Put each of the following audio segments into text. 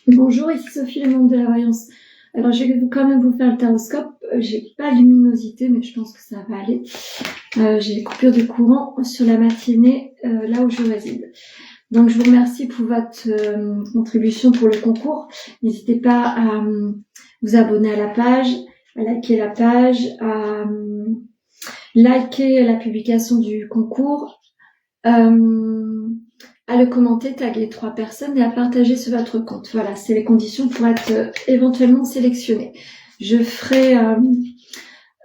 Bonjour, ici Sophie, le monde de la voyance. Alors, je vais quand même vous faire le taroscope. J'ai pas de luminosité, mais je pense que ça va aller. J'ai des coupures de courant sur la matinée, là où je réside. Donc, je vous remercie pour votre contribution pour le concours. N'hésitez pas à vous abonner à la page, à liker la page, à liker la publication du concours, à le commenter, taguer 3 personnes et à partager sur votre compte. Voilà, c'est les conditions pour être éventuellement sélectionné. Je ferai un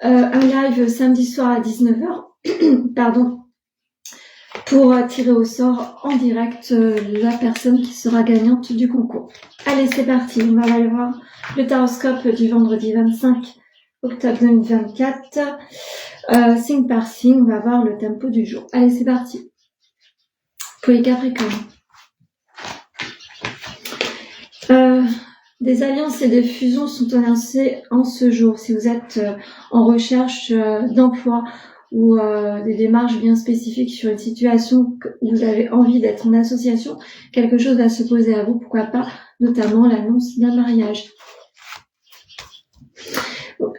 live samedi soir à 19h, pardon, pour tirer au sort en direct la personne qui sera gagnante du concours. Allez, c'est parti, on va aller voir le taroscope du vendredi 25 octobre 2024. Signe par signe, on va voir le tempo du jour. Allez, c'est parti. Pour les Capricornes. Des alliances et des fusions sont annoncées en ce jour. Si vous êtes en recherche d'emploi ou des démarches bien spécifiques sur une situation où vous avez envie d'être en association, quelque chose va se poser à vous, pourquoi pas, notamment l'annonce d'un mariage.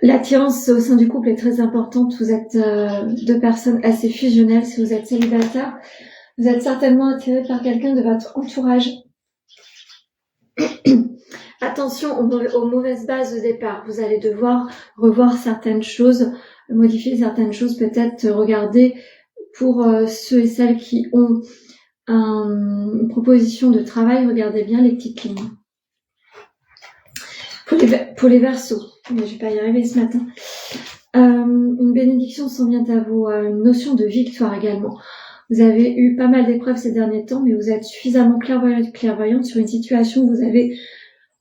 L'attirance au sein du couple est très importante. Vous êtes deux personnes assez fusionnelles. Si vous êtes célibataire, vous êtes certainement attiré par quelqu'un de votre entourage. Attention aux mauvaises bases au départ. Vous allez devoir revoir certaines choses, modifier certaines choses, peut-être regarder pour ceux et celles qui ont une proposition de travail, regardez bien les petites lignes. Pour les Verseaux, mais je vais pas y arriver ce matin. Une bénédiction s'en vient à vous, une notion de victoire également. Vous avez eu pas mal d'épreuves ces derniers temps, mais vous êtes suffisamment clairvoyante sur une situation où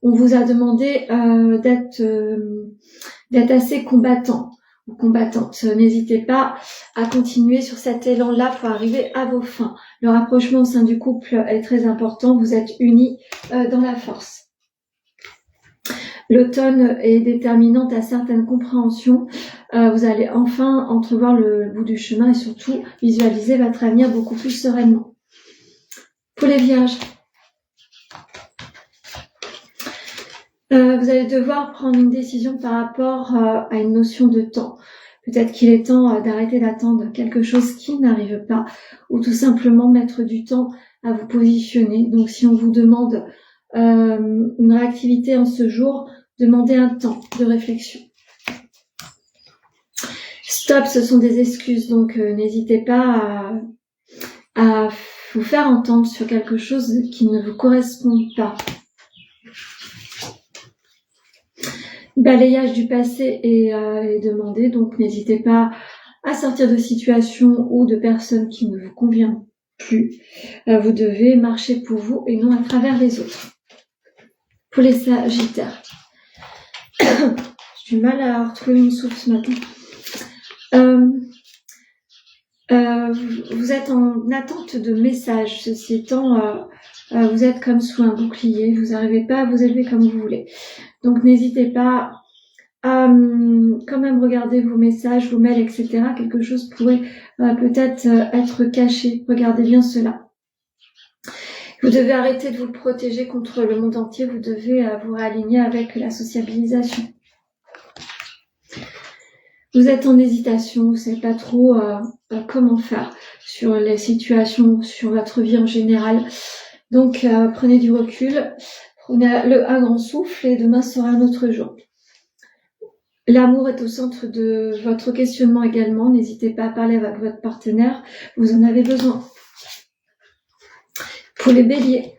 on vous a demandé d'être assez combattant ou combattante. N'hésitez pas à continuer sur cet élan-là pour arriver à vos fins. Le rapprochement au sein du couple est très important. Vous êtes unis dans la force. L'automne est déterminante à certaines compréhensions. Vous allez enfin entrevoir le bout du chemin et surtout visualiser votre avenir beaucoup plus sereinement. Pour les Vierges, vous allez devoir prendre une décision par rapport à une notion de temps. Peut-être qu'il est temps d'arrêter d'attendre quelque chose qui n'arrive pas ou tout simplement mettre du temps à vous positionner. Donc si on vous demande une réactivité en ce jour, demandez un temps de réflexion. Stop, ce sont des excuses, donc n'hésitez pas à vous faire entendre sur quelque chose qui ne vous correspond pas. Balayage du passé est demandé, donc n'hésitez pas à sortir de situations ou de personnes qui ne vous conviennent plus. Vous devez marcher pour vous et non à travers les autres. Pour les Sagittaires, j'ai du mal à retrouver mon souffle ce matin. Vous êtes en attente de messages. Ceci étant, vous êtes comme sous un bouclier. Vous n'arrivez pas à vous élever comme vous voulez. Donc n'hésitez pas à quand même regarder vos messages, vos mails, etc. Quelque chose pourrait peut-être être caché. Regardez bien cela. Vous devez arrêter de vous protéger contre le monde entier. Vous devez vous réaligner avec la sociabilisation. Vous êtes en hésitation, vous ne savez pas trop comment faire sur les situations, sur votre vie en général. Donc prenez du recul, prenez un grand souffle et demain sera un autre jour. L'amour est au centre de votre questionnement également. N'hésitez pas à parler avec votre partenaire, vous en avez besoin. Pour les béliers,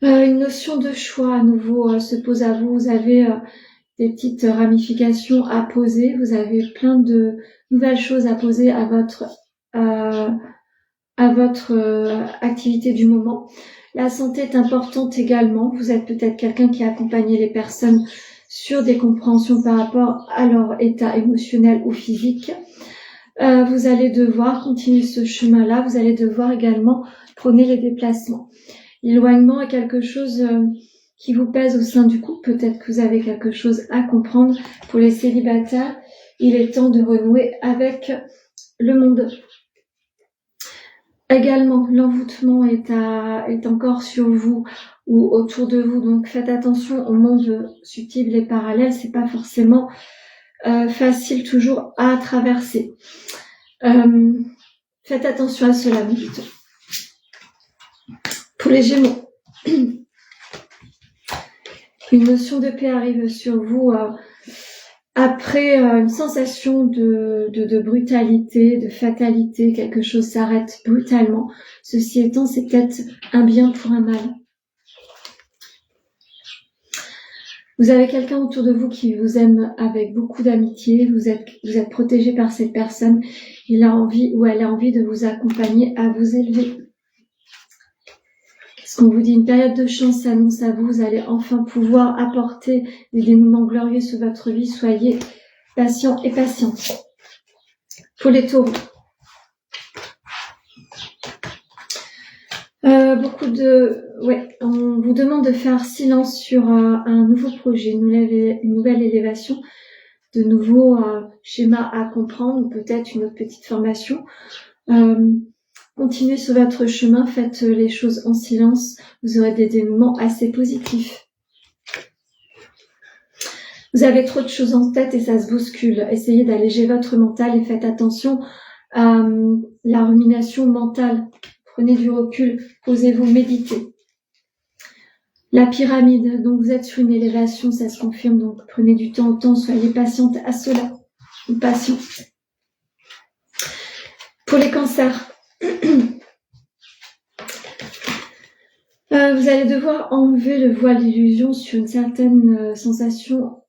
une notion de choix à nouveau se pose à vous. Vous avez des petites ramifications à poser. Vous avez plein de nouvelles choses à poser à votre activité du moment. La santé est importante également. Vous êtes peut-être quelqu'un qui a accompagné les personnes sur des compréhensions par rapport à leur état émotionnel ou physique. Vous allez devoir continuer ce chemin-là. Vous allez devoir également prôner les déplacements. L'éloignement est quelque chose qui vous pèse au sein du couple. Peut-être que vous avez quelque chose à comprendre. Pour les célibataires, il est temps de renouer avec le monde. Également, l'envoûtement est encore sur vous ou autour de vous, donc faites attention au monde subtil et parallèle, c'est pas forcément facile toujours à traverser. Faites attention à cela, méditons. Pour les Gémeaux, une notion de paix arrive sur vous après une sensation de brutalité, de fatalité, quelque chose s'arrête brutalement. Ceci étant, c'est peut-être un bien pour un mal. Vous avez quelqu'un autour de vous qui vous aime avec beaucoup d'amitié, vous êtes protégé par cette personne, il a envie ou elle a envie de vous accompagner à vous élever. Qu'est-ce qu'on vous dit? Une période de chance s'annonce à vous, vous allez enfin pouvoir apporter des dénouements glorieux sur votre vie, soyez patient et patiente. Pour les taureaux. On vous demande de faire silence sur un nouveau projet, une nouvelle élévation, de nouveaux schémas à comprendre, ou peut-être une autre petite formation. Continuez sur votre chemin, faites les choses en silence, vous aurez des dénouements assez positifs. Vous avez trop de choses en tête et ça se bouscule. Essayez d'alléger votre mental et faites attention à la rumination mentale. Prenez du recul, posez-vous, méditez. La pyramide, donc vous êtes sur une élévation, ça se confirme, donc prenez du temps au temps, soyez patiente à cela. Patient. Pour les cancers, vous allez devoir enlever le voile d'illusion sur une certaine sensation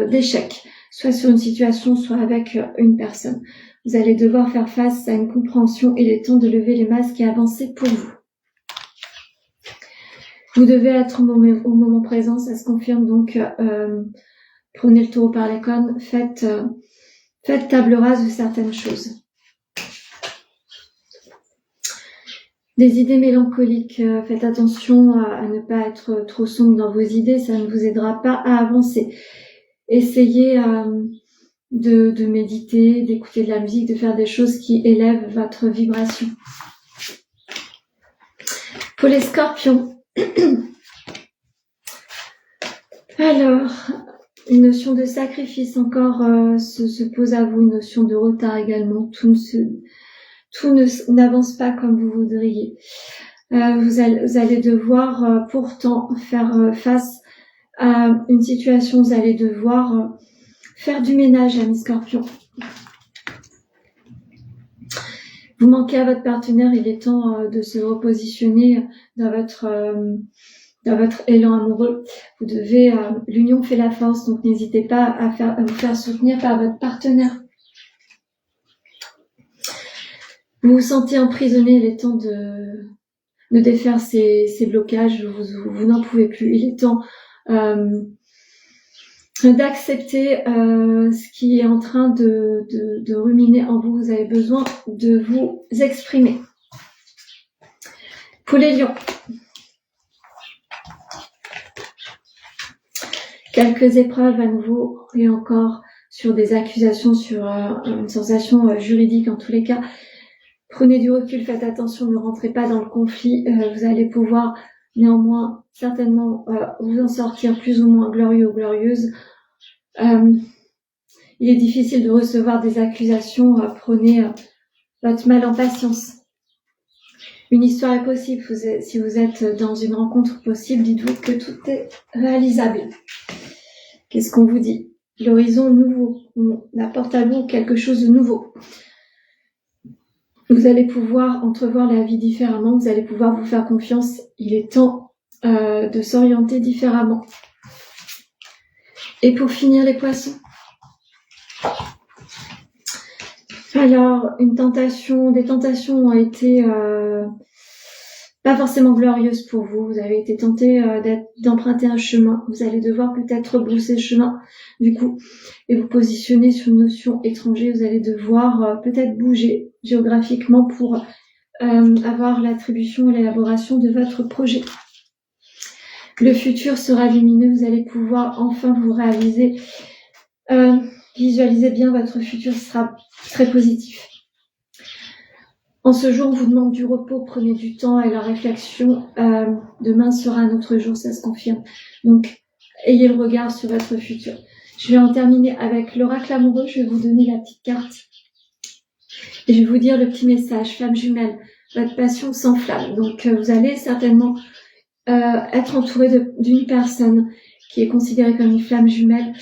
d'échec, soit sur une situation, soit avec une personne. Vous allez devoir faire face à une compréhension et il est temps de lever les masques et avancer pour vous. Vous devez être au moment présent, ça se confirme, donc prenez le taureau par les cornes, faites table rase de certaines choses. Des idées mélancoliques, faites attention à ne pas être trop sombre dans vos idées, ça ne vous aidera pas à avancer. Essayez de méditer, d'écouter de la musique, de faire des choses qui élèvent votre vibration. Pour les scorpions, alors, une notion de sacrifice encore se pose à vous, une notion de retard également, tout n'avance pas comme vous voudriez. Vous allez devoir pourtant faire face à une situation, vous allez devoir faire du ménage, amis scorpions. Vous manquez à votre partenaire, il est temps de se repositionner dans votre élan amoureux. Vous devez, l'union fait la force, donc n'hésitez pas à vous faire soutenir par votre partenaire. Vous vous sentez emprisonné, il est temps de défaire ces blocages, vous n'en pouvez plus. Il est temps d'accepter ce qui est en train de ruminer en vous. Vous avez besoin de vous exprimer. Pour les lions, quelques épreuves à nouveau et encore sur des accusations, sur une sensation juridique en tous les cas. Prenez du recul, faites attention, ne rentrez pas dans le conflit. Vous allez pouvoir néanmoins certainement vous en sortir plus ou moins glorieux ou glorieuse. Il est difficile de recevoir des accusations. Prenez votre mal en patience. Une histoire est possible. Si vous êtes dans une rencontre possible, dites-vous que tout est réalisable. Qu'est-ce qu'on vous dit? L'horizon nouveau. On apporte à vous quelque chose de nouveau. Vous allez pouvoir entrevoir la vie différemment, vous allez pouvoir vous faire confiance. Il est temps de s'orienter différemment. Et pour finir, les poissons. Alors, des tentations ont été pas forcément glorieuses pour vous. Vous avez été tenté d'emprunter un chemin. Vous allez devoir peut-être rebrousser le chemin, du coup, et vous positionner sur une notion étrangère. Vous allez devoir peut-être bouger géographiquement pour avoir l'attribution et l'élaboration de votre projet. Le futur sera lumineux. Vous allez pouvoir enfin vous réaliser. Visualisez bien, votre futur sera très positif. En ce jour, on vous demande du repos, prenez du temps et la réflexion. Demain sera un autre jour, ça se confirme. Donc, ayez le regard sur votre futur. Je vais en terminer avec l'oracle amoureux. Je vais vous donner la petite carte. Et je vais vous dire le petit message. Flamme jumelle, votre passion s'enflamme. Donc, vous allez certainement être entouré d'une personne qui est considérée comme une flamme jumelle.